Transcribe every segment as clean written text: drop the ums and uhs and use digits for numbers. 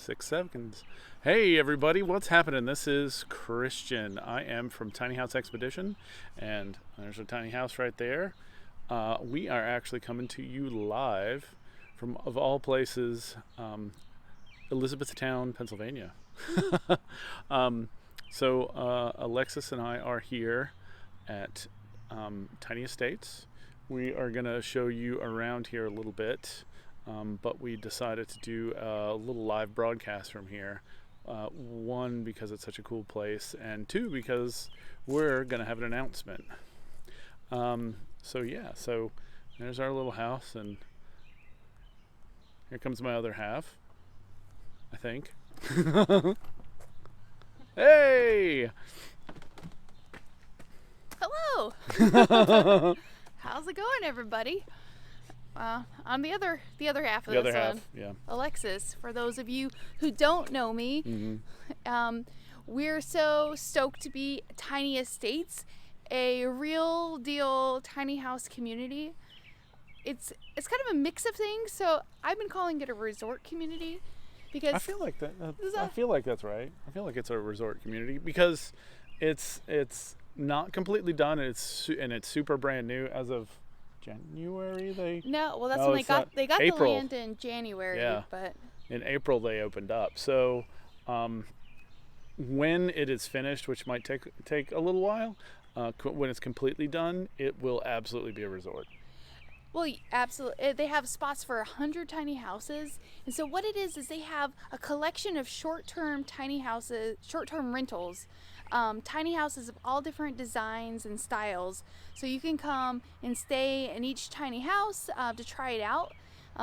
6 seconds. Hey everybody, what's happening? This is Christian. I am from Tiny House Expedition, and there's a tiny house right there. We are actually coming to you live from, of all places, Elizabethtown, Pennsylvania. So Alexis and I are here at Tiny Estates. We are going to show you around here a little bit. But we decided to do a little live broadcast from here. One, because it's such a cool place, and two, because we're going to have an announcement. So there's our little house, and here comes my other half, I think. Hey! Hello! How's it going, everybody? I'm the other half of The this other half, one. yeah. Alexis, for those of you who don't know me, we're so stoked to be Tiny Estates, a real deal tiny house community. It's kind of a mix of things, so I've been calling it a resort community because I feel like that. I feel like that's right. I feel like it's a resort community because it's not completely done. And it's super brand new as of January. That's No, when it's they got the April. land in January, Yeah. but In April they opened up. So when it is finished, which might take a little while, when it's completely done, it will absolutely be a resort. well, absolutely. They have spots for 100 tiny houses. And so what it is they have a collection of short-term tiny houses, short-term rentals, tiny houses of all different designs and styles. So you can come and stay in each tiny house to try it out.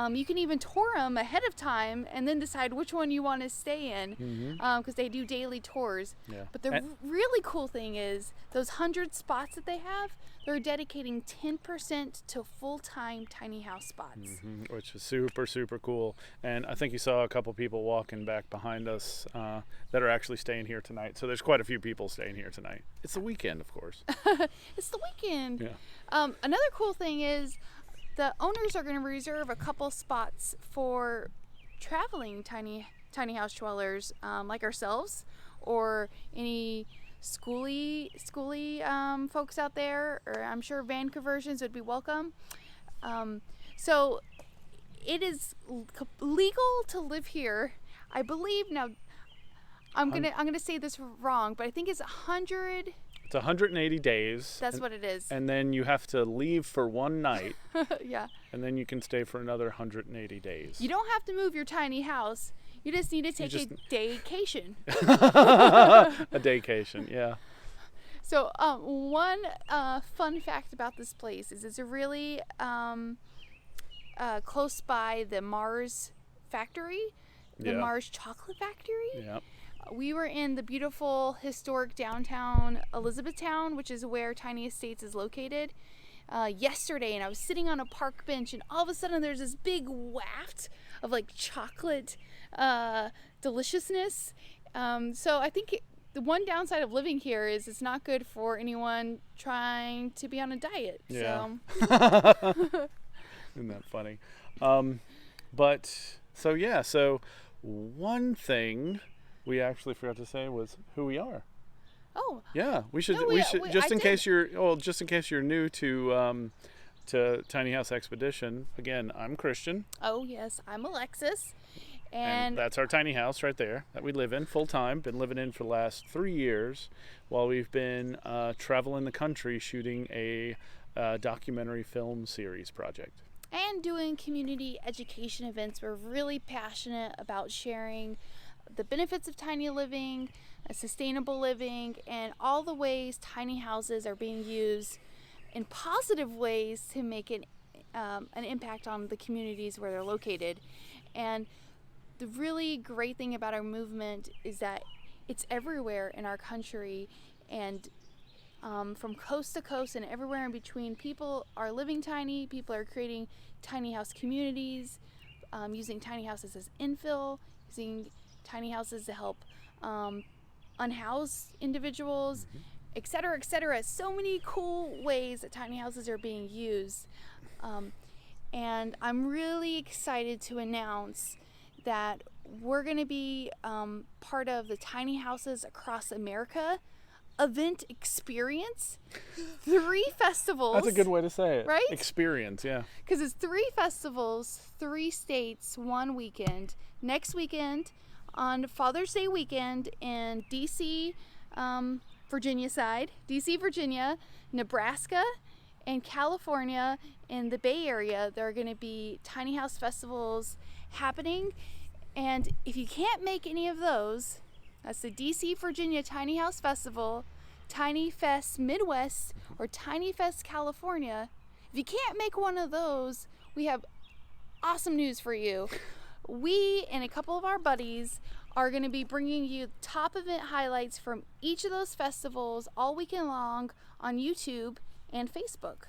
You can even tour them ahead of time and then decide which one you want to stay in because they do daily tours. Yeah. But the really cool thing is those 100 spots that they have, they're dedicating 10% to full-time tiny house spots. Which is super, super cool. And I think you saw a couple people walking back behind us that are actually staying here tonight. So there's quite a few people staying here tonight. It's the weekend, of course. It's the weekend. Yeah. Another cool thing is the owners are going to reserve a couple spots for traveling tiny house dwellers like ourselves or any schooly folks out there, or I'm sure van conversions would be welcome. So it is legal to live here, I believe. Now I'm gonna say this wrong, but I think it's 100. It's 180 days. That's what it is. And then you have to leave for one night. Yeah. And then you can stay for another 180 days. You don't have to move your tiny house. You just need to take a daycation. A daycation, yeah. So one fun fact about this place is it's a really close by the Mars factory, the Mars chocolate factory. Yeah. We were in the beautiful historic downtown Elizabethtown, which is where Tiny Estates is located, yesterday, and I was sitting on a park bench, and all of a sudden there's this big waft of like chocolate deliciousness. So I think the one downside of living here is it's not good for anyone trying to be on a diet. Yeah. So. Isn't that funny? So one thing we actually forgot to say was who we are. Oh. Yeah, we should. No, Just in case you're new to Tiny House Expedition. Again, I'm Christian. Oh yes, I'm Alexis, And that's our tiny house right there that we live in full time. Been living in for the last 3 years, while we've been traveling the country shooting a documentary film series project. And doing community education events. We're really passionate about sharing the benefits of tiny living, sustainable living, and all the ways tiny houses are being used in positive ways to make an impact on the communities where they're located. And the really great thing about our movement is that it's everywhere in our country, and from coast to coast and everywhere in between, people are living tiny, people are creating tiny house communities, using tiny houses as infill, using tiny houses to help unhoused individuals, et cetera, et cetera. So many cool ways that tiny houses are being used. And I'm really excited to announce that we're going to be part of the Tiny Houses Across America event experience. 3 festivals. That's a good way to say it. Right? Experience, yeah. Because it's 3 festivals, 3 states, 1 weekend. Next weekend, on Father's Day weekend in D.C., Virginia side, D.C., Virginia, Nebraska, and California in the Bay Area, there are going to be tiny house festivals happening. And if you can't make any of those, that's the DC, Virginia Tiny House Festival, Tiny Fest Midwest, or Tiny Fest California. If you can't make one of those, we have awesome news for you. We and a couple of our buddies are going to be bringing you top event highlights from each of those festivals all weekend long on YouTube and Facebook.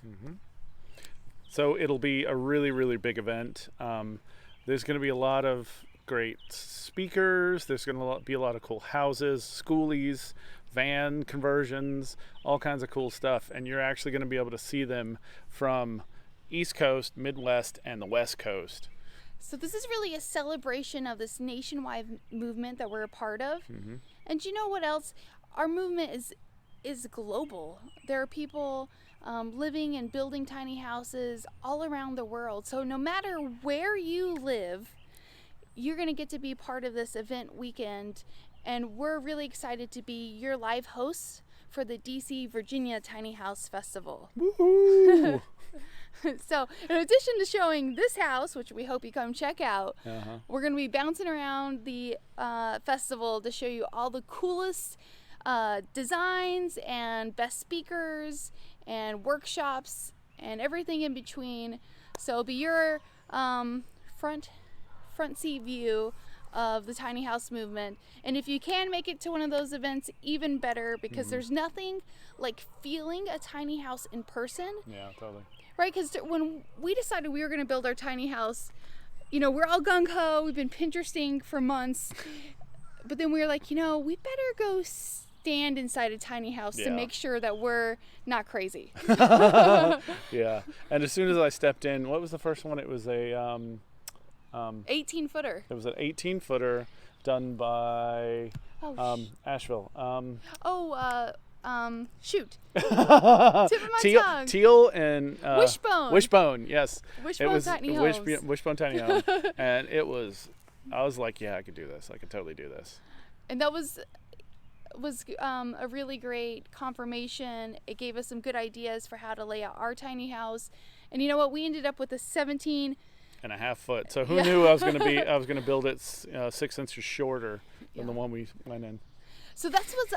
So it'll be a really, really big event. There's going to be a lot of great speakers. There's going to be a lot of cool houses, schoolies, van conversions, all kinds of cool stuff. And you're actually going to be able to see them from East Coast, Midwest, and the West Coast. So this is really a celebration of this nationwide movement that we're a part of. And you know what else? Our movement is global. There are people living and building tiny houses all around the world. So no matter where you live, you're going to get to be part of this event weekend. And we're really excited to be your live hosts for the DC, Virginia Tiny House Festival. Woohoo! So in addition to showing this house, which we hope you come check out, we're going to be bouncing around the festival to show you all the coolest designs and best speakers and workshops and everything in between. So it'll be your front seat view of the tiny house movement. And if you can make it to one of those events, even better, because there's nothing like feeling a tiny house in person. Yeah, totally. Right? Because when we decided we were going to build our tiny house, you know, we're all gung-ho. We've been Pinteresting for months. But then we were like, you know, we better go stand inside a tiny house to make sure that we're not crazy. Yeah. And as soon as I stepped in, what was the first one? It was a 18-footer. It was an 18-footer done by Asheville. Shoot. Tip of my tongue. Teal and Wishbone. Wishbone, yes. Wishbone Tiny Homes. Wishbone Tiny Home. And it was, I was like, yeah, I could do this. I could totally do this. And that was a really great confirmation. It gave us some good ideas for how to lay out our tiny house. And you know what? We ended up with a 17.5 foot. So who knew I was going to build it 6 inches shorter than the one we went in. So that's what's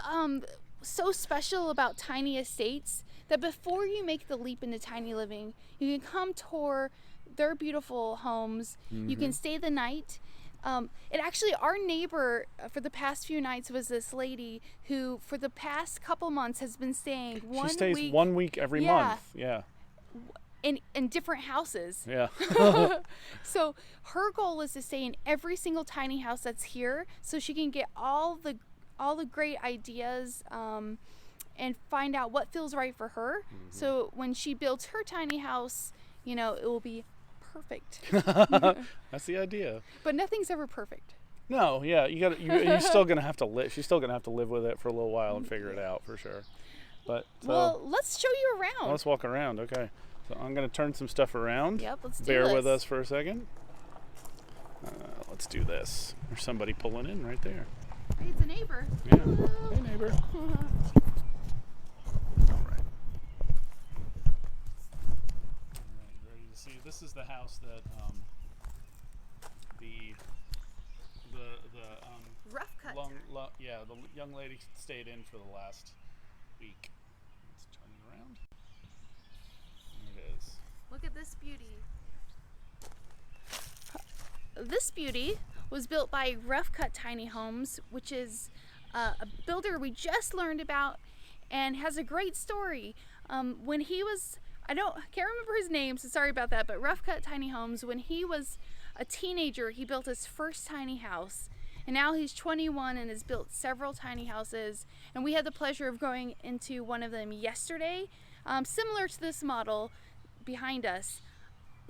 so special about tiny estates, that before you make the leap into tiny living, you can come tour their beautiful homes. You can stay the night. And actually, our neighbor for the past few nights was this lady who, for the past couple months, has been staying 1 week. She stays 1 week every month. Yeah. In different houses. Yeah. So her goal is to stay in every single tiny house that's here, so she can get all the great ideas and find out what feels right for her. So when she builds her tiny house, you know, it will be perfect. That's the idea. But nothing's ever perfect. No, yeah, you're still gonna have to live. She's still gonna have to live with it for a little while and figure it out for sure. But well, let's show you around. Let's walk around. Okay, so I'm gonna turn some stuff around. Yep, let's do Bear this. with us for a second. Let's do this. There's somebody pulling in right there. Hey, it's a neighbor. Yeah. Hey, neighbor. All right. Ready to see? This is the house that the rough cut. the young lady stayed in for the last week. Let's turn it around. There it is. Look at this beauty. This beauty was built by Rough Cut Tiny Homes, which is a builder we just learned about and has a great story. When he was, can't remember his name, so sorry about that, but Rough Cut Tiny Homes, when he was a teenager, he built his first tiny house. And now he's 21 and has built several tiny houses. And we had the pleasure of going into one of them yesterday, similar to this model behind us.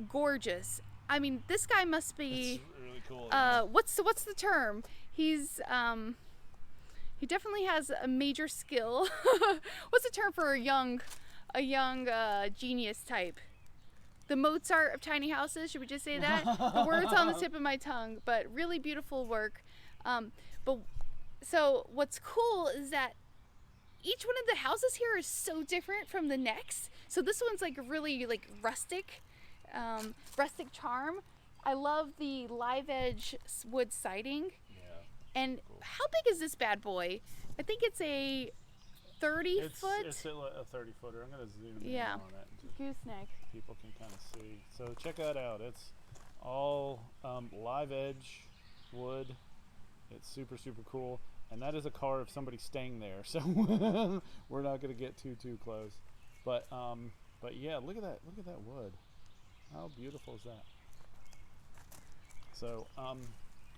Gorgeous. I mean, this guy must be... It's really really cool. What's the term? He's he definitely has a major skill. What's the term for a young genius type? The Mozart of tiny houses. Should we just say that? The word's on the tip of my tongue, but really beautiful work. But so what's cool is that each one of the houses here is so different from the next. So this one's like really like rustic charm. I love the live edge wood siding. Yeah. And Cool. how big is this bad boy? I think it's a 30 foot. It's a 30-footer. I'm gonna zoom in Yeah. on it. Gooseneck. People can kind of see. So check that out. It's all live edge wood. It's super cool, and that is a car of somebody staying there. So we're not gonna get too close. But yeah, look at that wood. How beautiful is that? So All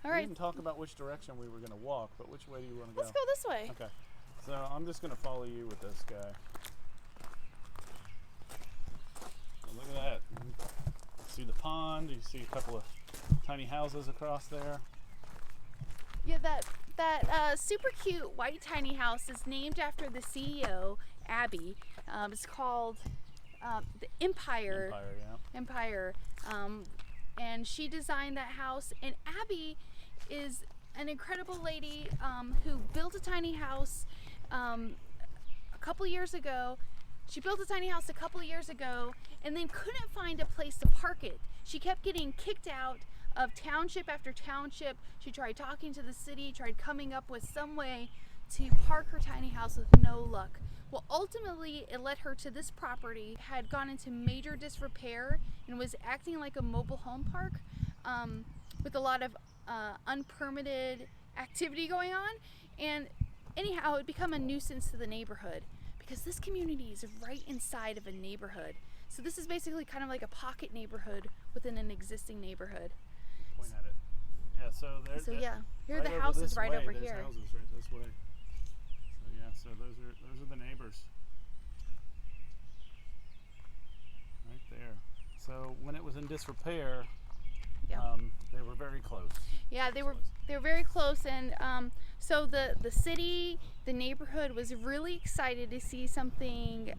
we right, didn't talk about which direction we were gonna walk, but which way do you want to go? let's go this way. Okay. So I'm just gonna follow you with this guy. Look at that. See the pond. You see a couple of tiny houses across there. Yeah, that super cute white tiny house is named after the CEO, Abby. It's called the Empire. Empire, And she designed that house. And Abby is an incredible lady who built a tiny house a couple years ago. She built a tiny house a couple years ago and then couldn't find a place to park it. She kept getting kicked out of township after township. She tried talking to the city, tried coming up with some way to park her tiny house with no luck. Well, ultimately, it led her to this property, had gone into major disrepair and was acting like a mobile home park with a lot of unpermitted activity going on. And anyhow, it had become a nuisance to the neighborhood because this community is right inside of a neighborhood. So this is basically kind of like a pocket neighborhood within an existing neighborhood. Point at it. Yeah, so there's Yeah, here are right the over houses this right way, over there's here. houses right this way. So yeah, so those are the neighbors. Right there. So when it was in disrepair, Yeah. they were very close. Yeah, they were very close, and so the city, the neighborhood was really excited to see something,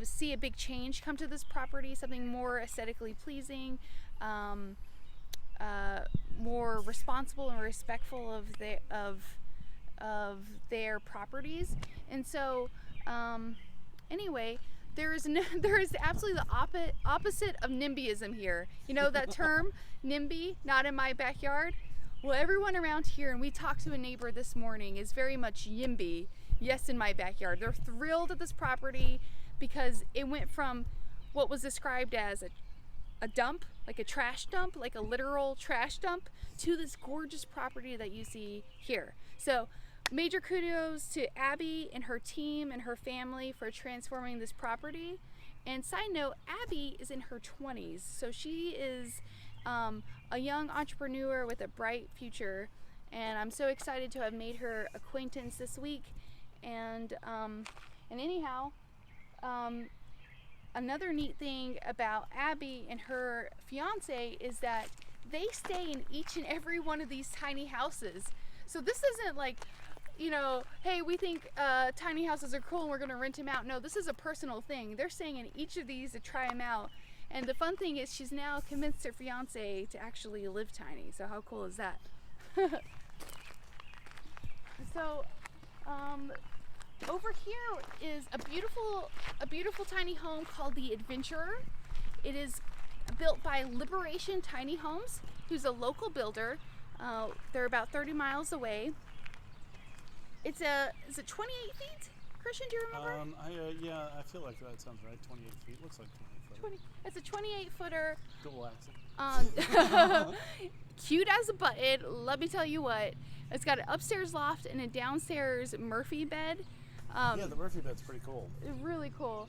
see a big change come to this property, something more aesthetically pleasing, more responsible and respectful of their properties, and so anyway. There is absolutely the opposite of NIMBYism here. You know that term, NIMBY, not in my backyard? Well, everyone around here, and we talked to a neighbor this morning, is very much YIMBY, yes, in my backyard. They're thrilled at this property because it went from what was described as a dump, like a trash dump, like a literal trash dump, to this gorgeous property that you see here. So major kudos to Abby and her team and her family for transforming this property. And side note, Abby is in her 20s, so she is a young entrepreneur with a bright future, and I'm so excited to have made her acquaintance this week. And anyhow, another neat thing about Abby and her fiance is that they stay in each and every one of these tiny houses. So this isn't like, you know, hey, we think tiny houses are cool and we're gonna rent them out. No, this is a personal thing. They're staying in each of these to try them out. And the fun thing is she's now convinced her fiance to actually live tiny. So how cool is that? So over here is a beautiful tiny home called the Adventurer. It is built by Liberation Tiny Homes, who's a local builder. They're about 30 miles away. Is it 28 feet? Christian, do you remember? Yeah, I feel like that sounds right. 28 feet. Looks like 28 foot. It's a 28 footer. Dual accent. Cute as a button. Let me tell you what. It's got an upstairs loft and a downstairs Murphy bed. Yeah, the Murphy bed's pretty cool. Really cool.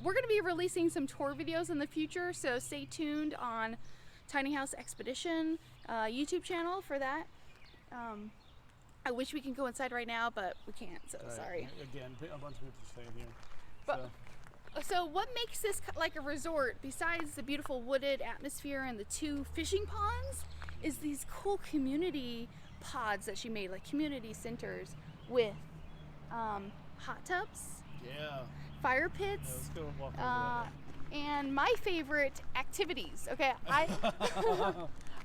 We're going to be releasing some tour videos in the future, so stay tuned on Tiny House Expedition YouTube channel for that. I wish we can go inside right now, but we can't, so sorry. Again, a bunch of people staying here. But So what makes this like a resort, besides the beautiful wooded atmosphere and the 2 fishing ponds, is these cool community pods that she made, like community centers with hot tubs, Yeah. fire Yeah, pits, let's go walk over that. and my favorite activities. Okay, I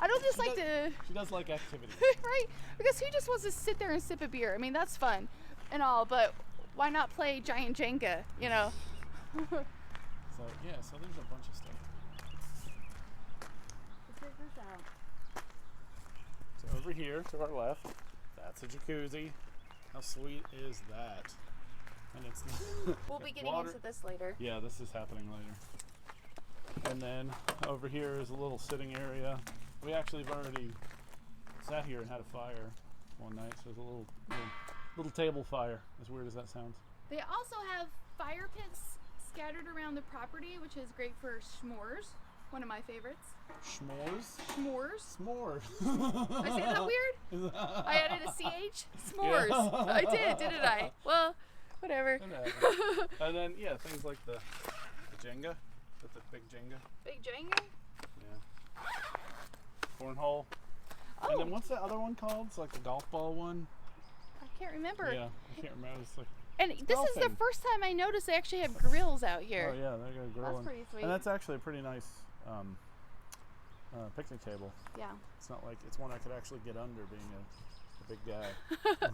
don't just like to She does like activities. right, because who just wants to sit there and sip a beer? I mean, that's fun and all, but why not play giant Jenga? You know. So yeah, so there's a bunch of stuff. Let's check this out. So over here to our left, that's a jacuzzi. How sweet is that? And it's We'll be getting water. into this later. Yeah, this is happening later. And then over here is a little sitting area. We actually have already sat here and had a fire one night, so there's a little table fire. As weird as that sounds. They also have fire pits scattered around the property, which is great for s'mores. One of my favorites. S'mores? S'mores. S'mores. I say that weird? I added a CH? S'mores. Yeah. I did, didn't I? Well, whatever. And then, yeah, things like the Jenga. That's a big Jenga. Big Jenga? Yeah. Cornhole. Oh, And then what's that other one called? It's like the golf ball one. I can't remember. Yeah, I can't remember. It's like, And this is the golfing. first time I noticed they actually have grills out oh here. yeah, they got a grill. That's pretty sweet. And that's actually a pretty nice picnic table. Yeah. It's not like it's one I could actually get under being a big guy.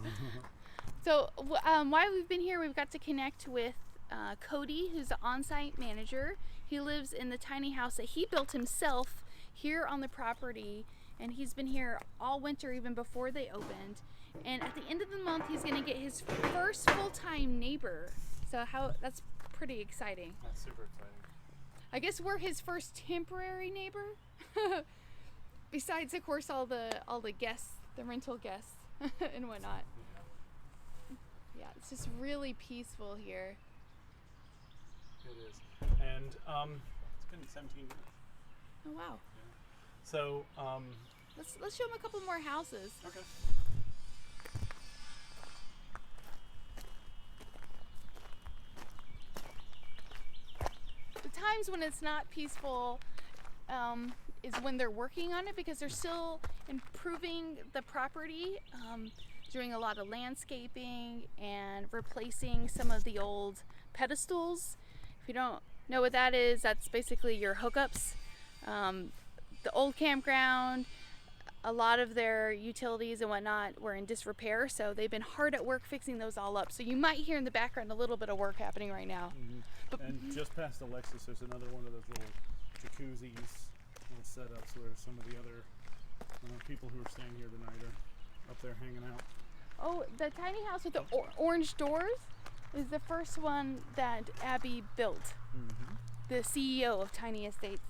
So while we've been here, we've got to connect with Cody, who's the on-site manager. He lives in the tiny house that he built himself here on the property, and he's been here all winter, even before they opened. And at the end of the month, he's going to get his first full-time neighbor. So that's pretty exciting. That's super exciting. I guess we're his first temporary neighbor. Besides, of course, all the guests, the rental guests and whatnot. Yeah, it's just really peaceful here. It is. And it's been 17 years. Oh wow. So, Let's show him a couple more houses. okay. The times when it's not peaceful is when they're working on it, because they're still improving the property, doing a lot of landscaping and replacing some of the old pedestals. If you don't know what that is, that's basically your hookups. The old campground, a lot of their utilities and whatnot were in disrepair, so they've been hard at work fixing those all up. So you might hear in the background a little bit of work happening right now. Mm-hmm. But And just past Alexis, there's another one of those little jacuzzis, little setups where some of the other people who are staying here tonight are up there hanging out. oh, the tiny house with the orange doors is the first one that Abby built, Mm-hmm. the CEO of Tiny Estates.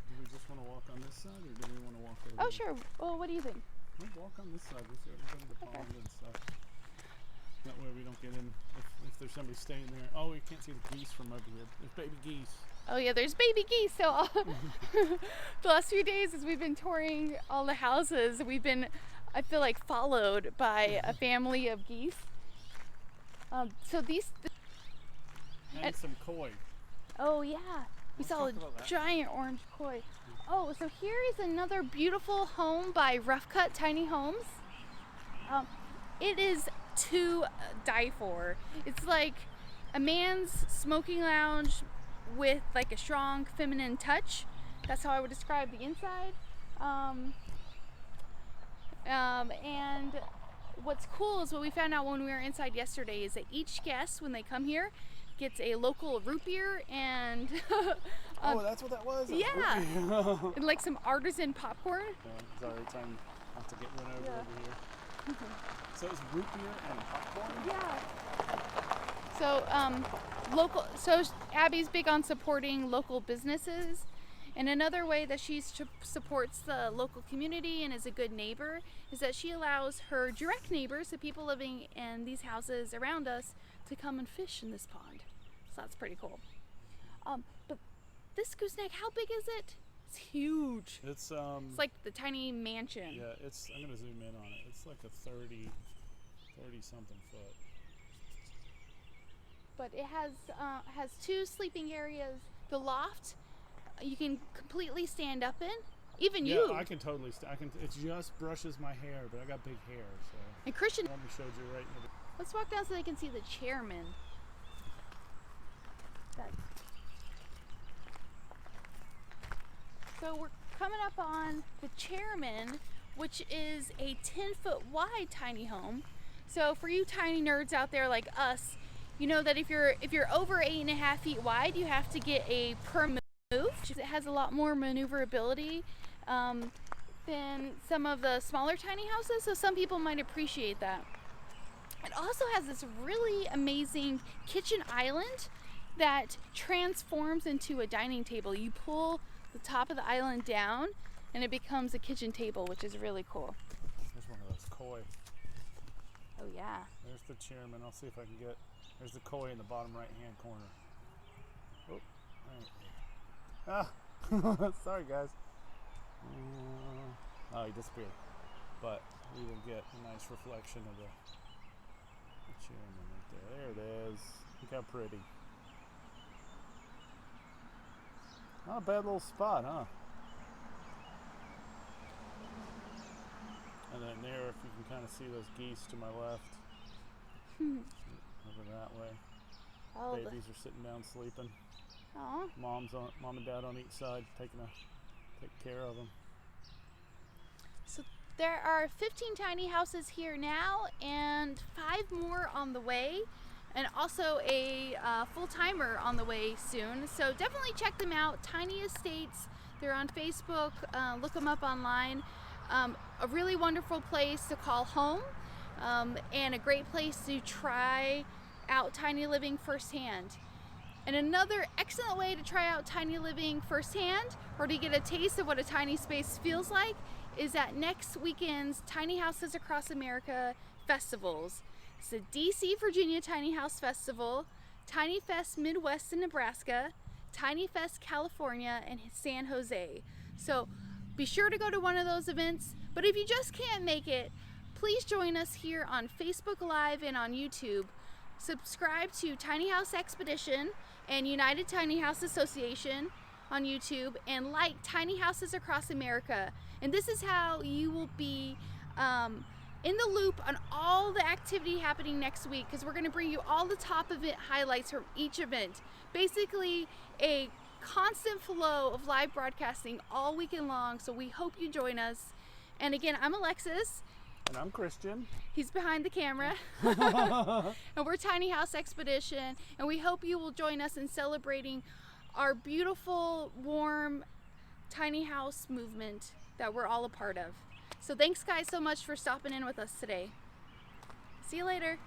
Do we just want to walk on this side, or do we want to walk over Oh, there? sure. Well, what do you think? We'll walk on this side. We'll go to the Okay. pond and stuff. That way we don't get in if there's somebody staying there. Oh, we can't see the geese from over here. There's baby geese. Oh yeah, there's baby geese. So the last few days, as we've been touring all the houses, we've been, I feel like, followed by a family of geese. So these. And some koi. Oh yeah, we Let's saw a talk about that. giant orange koi. Oh, so here is another beautiful home by Rough Cut Tiny Homes. It is to die for. It's like a man's smoking lounge with like a strong feminine touch. That's how I would describe the inside. And what's cool is what we found out when we were inside yesterday is that each guest, when they come here, gets a local root beer and Oh, that's what that was? That was yeah. Ruby. and like some artisan popcorn. Yeah, sorry, time not to get run over Yeah. over here. So it's root beer and popcorn? Yeah. So So Abby's big on supporting local businesses, and another way that she supports the local community and is a good neighbor is that she allows her direct neighbors, the people living in these houses around us, to come and fish in this pond. So that's pretty cool. But this gooseneck, how big is it? It's huge. It's It's like the tiny mansion. yeah, I'm gonna zoom in on it. It's like a 30 30-something foot. But it has 2 sleeping areas. The loft you can completely stand up in. Even Yeah, you. I can totally. It just brushes my hair, but I got big hair, so. And Christian. Let me show you right in the. Let's walk down so they can see the chairman. So we're coming up on the chairman, which is a 10-foot wide tiny home. So for you tiny nerds out there like us, you know that if you're over 8.5 feet wide, you have to get a per move. It has a lot more maneuverability than some of the smaller tiny houses, so some people might appreciate that. It also has this really amazing kitchen island that transforms into a dining table. You pull the top of the island down and it becomes a kitchen table, which is really cool. There's one of those koi. Oh yeah. There's the chairman. I'll see if I can get. There's the koi in the bottom right-hand corner. Oh, ah, sorry guys. Oh, he disappeared. But we will get a nice reflection of the chairman right there. There it is. Look how pretty. Not a bad little spot, huh? And then there, if you can kind of see those geese to my left. Over that way. Oh, Babies are sitting down sleeping. Aw. Mom and dad on each side take care of them. So there are 15 tiny houses here now and 5 more on the way, and also a full-timer on the way soon. So definitely check them out. Tiny Estates. They're on Facebook. Look them up online. A really wonderful place to call home, and a great place to try out tiny living firsthand. And another excellent way to try out tiny living firsthand, or to get a taste of what a tiny space feels like, is at next weekend's Tiny Houses Across America festivals. It's the DC, Virginia Tiny House Festival, Tiny Fest Midwest in Nebraska, Tiny Fest California, and San Jose. So be sure to go to one of those events, but if you just can't make it, please join us here on Facebook Live and on YouTube. Subscribe to Tiny House Expedition and United Tiny House Association on YouTube, and like Tiny Houses Across America. And this is how you will be in the loop on all the activity happening next week, because we're going to bring you all the top event highlights from each event. Basically a constant flow of live broadcasting all weekend long, so we hope you join us. And again, I'm Alexis. And I'm Christian. He's behind the camera. And we're Tiny House Expedition, and we hope you will join us in celebrating our beautiful, warm, tiny house movement that we're all a part of. So thanks guys so much for stopping in with us today. See you later.